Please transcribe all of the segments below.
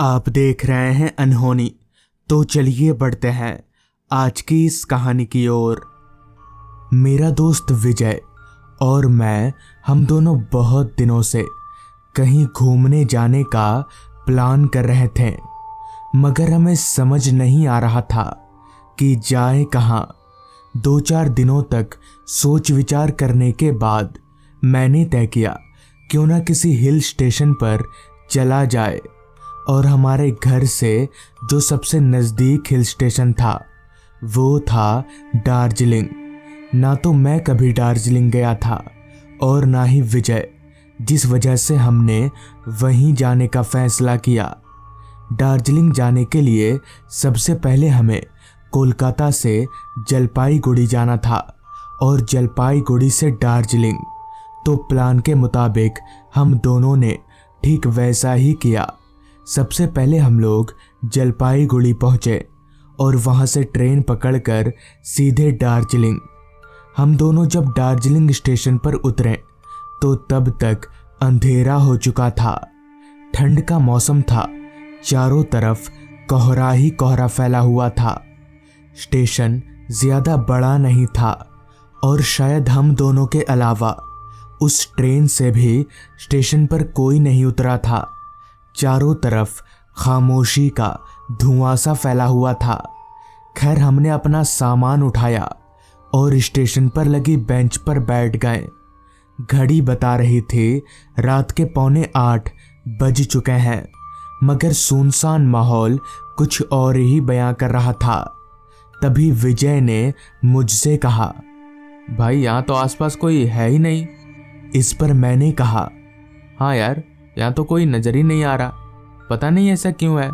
आप देख रहे हैं अनहोनी। तो चलिए बढ़ते हैं आज की इस कहानी की ओर। मेरा दोस्त विजय और मैं हम दोनों बहुत दिनों से कहीं घूमने जाने का प्लान कर रहे थे, मगर हमें समझ नहीं आ रहा था कि जाए कहाँ। 2-4 दिनों तक सोच विचार करने के बाद मैंने तय किया क्यों ना किसी हिल स्टेशन पर चला जाए। और हमारे घर से जो सबसे नज़दीक हिल स्टेशन था वो था दार्जिलिंग। ना तो मैं कभी दार्जिलिंग गया था और ना ही विजय, जिस वजह से हमने वहीं जाने का फैसला किया। दार्जिलिंग जाने के लिए सबसे पहले हमें कोलकाता से जलपाईगुड़ी जाना था और जलपाईगुड़ी से दार्जिलिंग। तो प्लान के मुताबिक हम दोनों ने ठीक वैसा ही किया। सबसे पहले हम लोग जलपाईगुड़ी पहुंचे और वहां से ट्रेन पकड़कर सीधे दार्जिलिंग। हम दोनों जब दार्जिलिंग स्टेशन पर उतरे तो तब तक अंधेरा हो चुका था। ठंड का मौसम था, चारों तरफ कोहरा ही कोहरा फैला हुआ था। स्टेशन ज्यादा बड़ा नहीं था और शायद हम दोनों के अलावा उस ट्रेन से भी स्टेशन पर कोई नहीं उतरा था। चारों तरफ खामोशी का धुआं सा फैला हुआ था। खैर, हमने अपना सामान उठाया और स्टेशन पर लगी बेंच पर बैठ गए। घड़ी बता रही थी रात के 7:45 बज चुके हैं, मगर सुनसान माहौल कुछ और ही बयां कर रहा था। तभी विजय ने मुझसे कहा, भाई यहाँ तो आसपास कोई है ही नहीं। इस पर मैंने कहा, हाँ यार, यहाँ तो कोई नजर ही नहीं आ रहा, पता नहीं ऐसा क्यों है।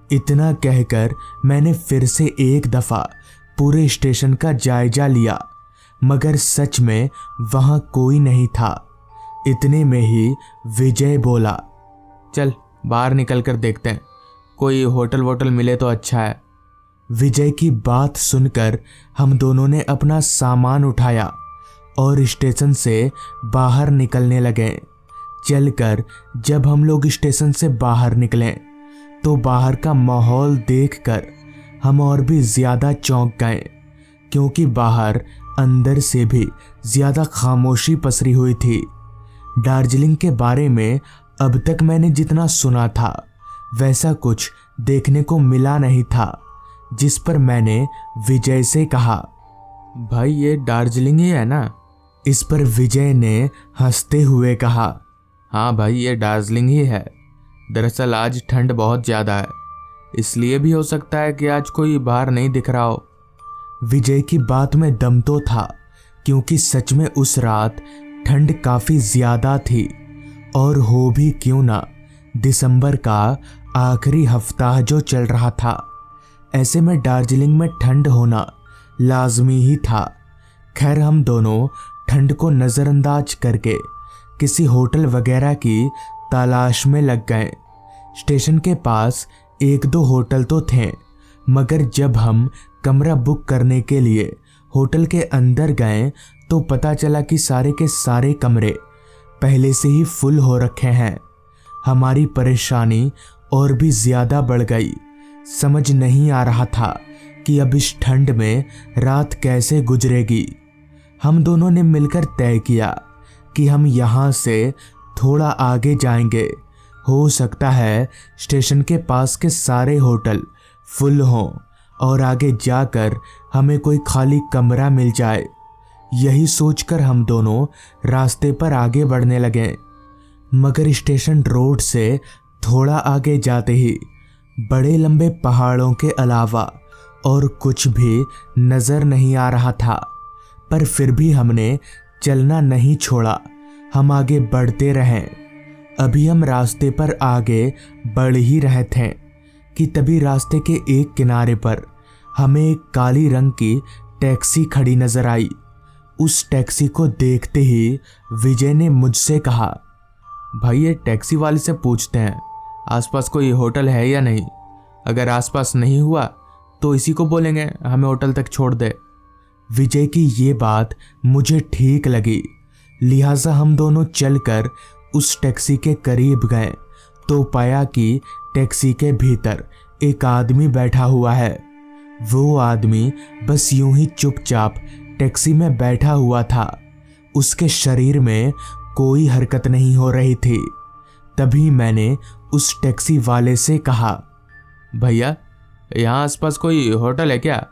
इतना कहकर मैंने फिर से एक दफा पूरे स्टेशन का जायजा लिया, मगर सच में वहां कोई नहीं था। इतने में ही विजय बोला, चल बाहर निकल कर देखते हैं, कोई होटल वोटल मिले तो अच्छा है। विजय की बात सुनकर हम दोनों ने अपना सामान उठाया और स्टेशन से बाहर निकलने लगे। चलकर जब हम लोग स्टेशन से बाहर निकले तो बाहर का माहौल देखकर हम और भी ज्यादा चौंक गए, क्योंकि बाहर अंदर से भी ज्यादा खामोशी पसरी हुई थी। दार्जिलिंग के बारे में अब तक मैंने जितना सुना था वैसा कुछ देखने को मिला नहीं था, जिस पर मैंने विजय से कहा, भाई ये दार्जिलिंग ही है ना? इस पर विजय ने हंसते हुए कहा, हाँ भाई ये दार्जिलिंग ही है। दरअसल आज ठंड बहुत ज़्यादा है, इसलिए भी हो सकता है कि आज कोई बाहर नहीं दिख रहा हो। विजय की बात में दम तो था, क्योंकि सच में उस रात ठंड काफ़ी ज़्यादा थी। और हो भी क्यों ना, दिसंबर का आखिरी हफ्ता जो चल रहा था, ऐसे में दार्जिलिंग में ठंड होना लाजमी ही था। खैर, हम दोनों ठंड को नज़रअंदाज करके किसी होटल वगैरह की तलाश में लग गए। स्टेशन के पास 1-2 होटल तो थे, मगर जब हम कमरा बुक करने के लिए होटल के अंदर गए तो पता चला कि सारे के सारे कमरे पहले से ही फुल हो रखे हैं। हमारी परेशानी और भी ज़्यादा बढ़ गई। समझ नहीं आ रहा था कि अब इस ठंड में रात कैसे गुजरेगी। हम दोनों ने मिलकर तय किया कि हम यहाँ से थोड़ा आगे जाएंगे। हो सकता है स्टेशन के पास के सारे होटल फुल हों और आगे जाकर हमें कोई खाली कमरा मिल जाए। यही सोचकर हम दोनों रास्ते पर आगे बढ़ने लगे, मगर स्टेशन रोड से थोड़ा आगे जाते ही बड़े लंबे पहाड़ों के अलावा और कुछ भी नज़र नहीं आ रहा था। पर फिर भी हमने चलना नहीं छोड़ा, हम आगे बढ़ते रहें। अभी हम रास्ते पर आगे बढ़ ही रहे थे कि तभी रास्ते के एक किनारे पर हमें एक काली रंग की टैक्सी खड़ी नजर आई। उस टैक्सी को देखते ही विजय ने मुझसे कहा, भाई ये टैक्सी वाले से पूछते हैं आसपास कोई होटल है या नहीं। अगर आसपास नहीं हुआ तो इसी को बोलेंगे हमें होटल तक छोड़ दे। विजय की ये बात मुझे ठीक लगी, लिहाजा हम दोनों चलकर उस टैक्सी के करीब गए तो पाया कि टैक्सी के भीतर एक आदमी बैठा हुआ है। वो आदमी बस यूं ही चुपचाप टैक्सी में बैठा हुआ था। उसके शरीर में कोई हरकत नहीं हो रही थी। तभी मैंने उस टैक्सी वाले से कहा, भैया यहाँ आसपास कोई होटल है क्या?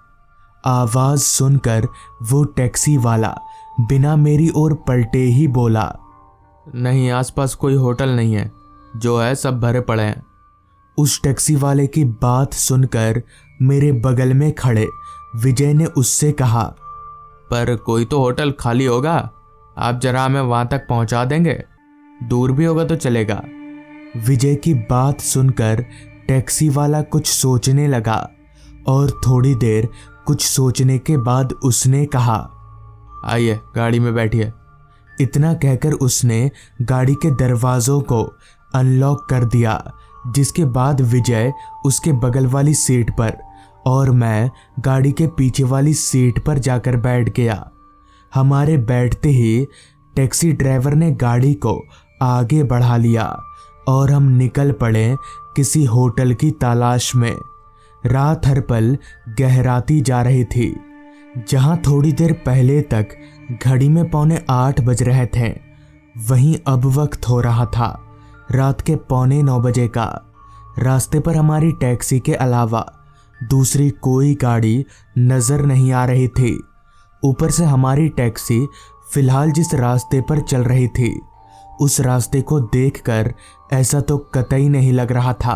आवाज सुनकर वो टैक्सी वाला बिना मेरी ओर पलटे ही बोला, नहीं, आसपास कोई होटल नहीं है, जो है सब भरे पड़े हैं। उस टैक्सी वाले की बात सुनकर मेरे बगल में खड़े विजय ने उससे कहा, पर कोई तो होटल खाली होगा, आप जरा हमें वहां तक पहुंचा देंगे? दूर भी होगा तो चलेगा। विजय की बात सुनकर टैक्सी वाला कुछ सोचने लगा और थोड़ी देर कुछ सोचने के बाद उसने कहा, आइए गाड़ी में बैठिए। इतना कहकर उसने गाड़ी के दरवाजों को अनलॉक कर दिया, जिसके बाद विजय उसके बगल वाली सीट पर और मैं गाड़ी के पीछे वाली सीट पर जाकर बैठ गया। हमारे बैठते ही टैक्सी ड्राइवर ने गाड़ी को आगे बढ़ा लिया और हम निकल पड़े किसी होटल की तलाश में। रात हर पल गहराती जा रही थी। जहां थोड़ी देर पहले तक घड़ी में 7:45 बज रहे थे, वहीं अब वक्त हो रहा था रात के 8:45 बजे का। रास्ते पर हमारी टैक्सी के अलावा दूसरी कोई गाड़ी नजर नहीं आ रही थी। ऊपर से हमारी टैक्सी फिलहाल जिस रास्ते पर चल रही थी, उस रास्ते को देखकर ऐसा तो कतई नहीं लग रहा था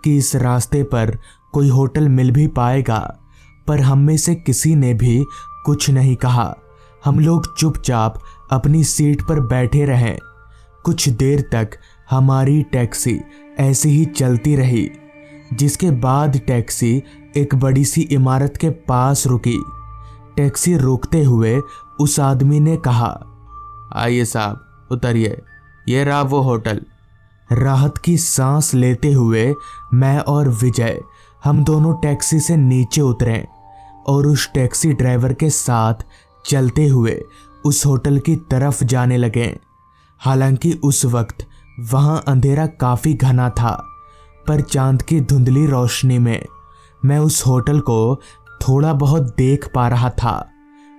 कि इस रास्ते पर कोई होटल मिल भी पाएगा। पर हम में से किसी ने भी कुछ नहीं कहा। हम लोग चुपचाप अपनी सीट पर बैठे रहे। कुछ देर तक हमारी टैक्सी ऐसे ही चलती रही, जिसके बाद टैक्सी एक बड़ी सी इमारत के पास रुकी। टैक्सी रुकते हुए उस आदमी ने कहा, आइए साहब उतरिए, ये रहा वो होटल। राहत की सांस लेते हुए मैं और विजय हम दोनों टैक्सी से नीचे उतरे और उस टैक्सी ड्राइवर के साथ चलते हुए उस होटल की तरफ जाने लगे। हालांकि उस वक्त वहां अंधेरा काफी घना था, पर चांद की धुंधली रोशनी में मैं उस होटल को थोड़ा बहुत देख पा रहा था।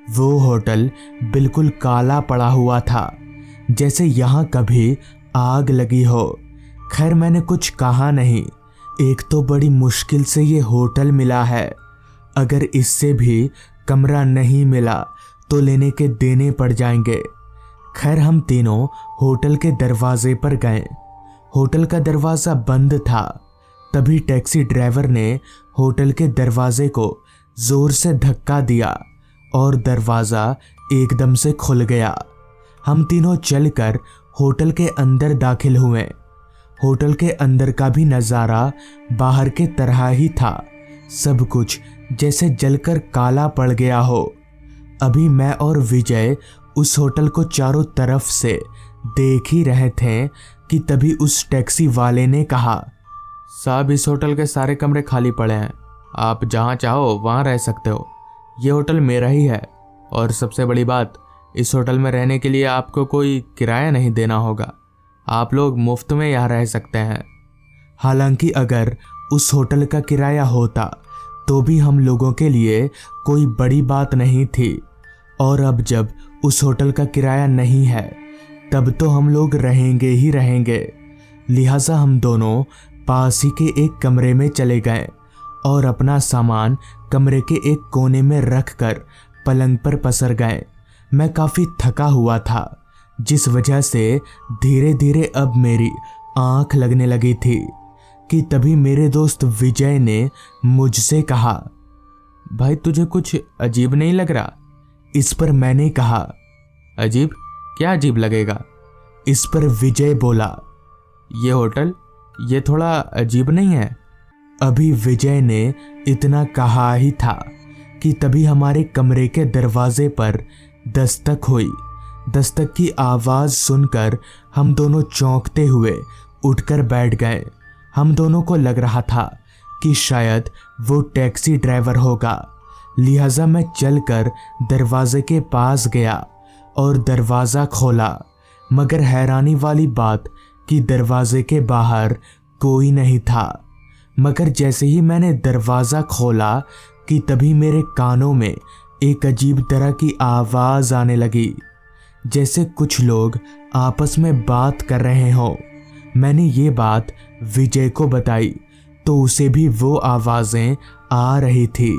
वो होटल बिल्कुल काला पड़ा हुआ था, जैसे यहाँ कभी आग लगी हो। खैर मैंने कुछ कहा नहीं। एक तो बड़ी मुश्किल से ये होटल मिला है, अगर इससे भी कमरा नहीं मिला तो लेने के देने पड़ जाएंगे। खैर हम तीनों होटल के दरवाजे पर गए। होटल का दरवाज़ा बंद था। तभी टैक्सी ड्राइवर ने होटल के दरवाजे को जोर से धक्का दिया और दरवाज़ा एकदम से खुल गया। हम तीनों चलकर होटल के अंदर दाखिल हुए। होटल के अंदर का भी नज़ारा बाहर के तरह ही था। सब कुछ जैसे जलकर काला पड़ गया हो। अभी मैं और विजय उस होटल को चारों तरफ से देख ही रहे थे कि तभी उस टैक्सी वाले ने कहा, साहब इस होटल के सारे कमरे खाली पड़े हैं, आप जहाँ चाहो वहाँ रह सकते हो। ये होटल मेरा ही है और सबसे बड़ी बात, इस होटल में रहने के लिए आपको कोई किराया नहीं देना होगा। आप लोग मुफ्त में यहाँ रह सकते हैं। हालांकि अगर उस होटल का किराया होता तो भी हम लोगों के लिए कोई बड़ी बात नहीं थी, और अब जब उस होटल का किराया नहीं है तब तो हम लोग रहेंगे ही रहेंगे। लिहाजा हम दोनों पास ही के एक कमरे में चले गए और अपना सामान कमरे के एक कोने में रखकर पलंग पर पसर गए। मैं काफ़ी थका हुआ था, जिस वजह से धीरे धीरे अब मेरी आंख लगने लगी थी कि तभी मेरे दोस्त विजय ने मुझसे कहा, भाई तुझे कुछ अजीब नहीं लग रहा? इस पर मैंने कहा, अजीब? क्या अजीब लगेगा? इस पर विजय बोला, ये होटल ये थोड़ा अजीब नहीं है? अभी विजय ने इतना कहा ही था कि तभी हमारे कमरे के दरवाजे पर दस्तक हुई। दस्तक की आवाज़ सुनकर हम दोनों चौंकते हुए उठकर बैठ गए। हम दोनों को लग रहा था कि शायद वो टैक्सी ड्राइवर होगा। लिहाजा मैं चलकर दरवाजे के पास गया और दरवाज़ा खोला, मगर हैरानी वाली बात कि दरवाजे के बाहर कोई नहीं था। मगर जैसे ही मैंने दरवाज़ा खोला कि तभी मेरे कानों में एक अजीब तरह की आवाज़ आने लगी, जैसे कुछ लोग आपस में बात कर रहे हों। मैंने ये बात विजय को बताई तो उसे भी वो आवाज़ें आ रही थी,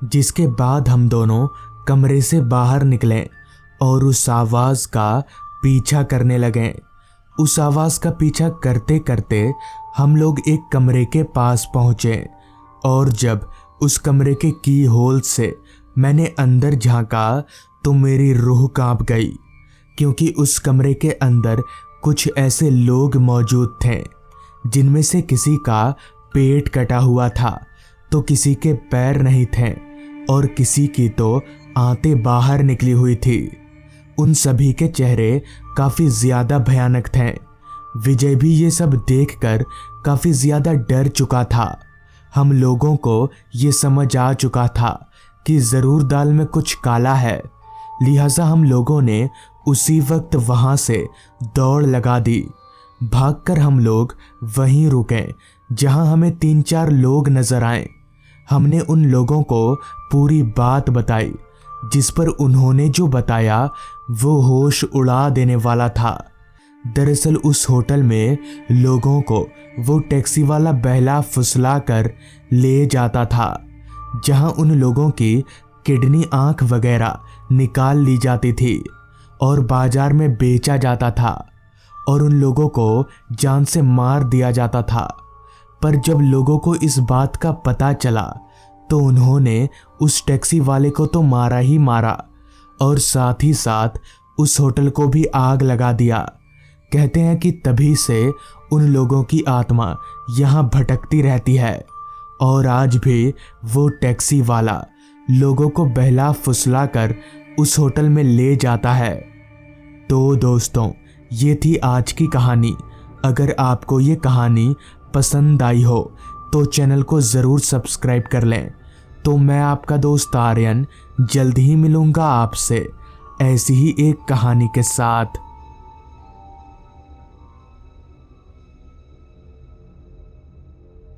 जिसके बाद हम दोनों कमरे से बाहर निकले और उस आवाज़ का पीछा करने लगे। उस आवाज़ का पीछा करते करते हम लोग एक कमरे के पास पहुँचे और जब उस कमरे के की होल से मैंने अंदर झांका तो मेरी रूह कांप गई, क्योंकि उस कमरे के अंदर कुछ ऐसे लोग मौजूद थे जिनमें से किसी का पेट कटा हुआ था तो किसी के पैर नहीं थे और किसी की तो आंतें बाहर निकली हुई थी। उन सभी के चेहरे काफ़ी ज़्यादा भयानक थे। विजय भी ये सब देखकर काफ़ी ज़्यादा डर चुका था। हम लोगों को ये समझ आ चुका था कि ज़रूर दाल में कुछ काला है, लिहाजा हम लोगों ने उसी वक्त वहाँ से दौड़ लगा दी। भागकर हम लोग वहीं रुके जहाँ हमें 3-4 लोग नजर आए। हमने उन लोगों को पूरी बात बताई, जिस पर उन्होंने जो बताया वो होश उड़ा देने वाला था। दरअसल उस होटल में लोगों को वो टैक्सी वाला बहला फुसला कर ले जाता था, जहां उन लोगों की किडनी, आंख वगैरह निकाल ली जाती थी और बाजार में बेचा जाता था और उन लोगों को जान से मार दिया जाता था। पर जब लोगों को इस बात का पता चला तो उन्होंने उस टैक्सी वाले को तो मारा ही मारा और साथ ही साथ उस होटल को भी आग लगा दिया। कहते हैं कि तभी से उन लोगों की आत्मा यहाँ भटकती रहती है और आज भी वो टैक्सी वाला लोगों को बहला फुसला कर उस होटल में ले जाता है। तो दोस्तों, ये थी आज की कहानी। अगर आपको ये कहानी पसंद आई हो तो चैनल को ज़रूर सब्सक्राइब कर लें। तो मैं आपका दोस्त आर्यन जल्द ही मिलूँगा आपसे ऐसी ही एक कहानी के साथ।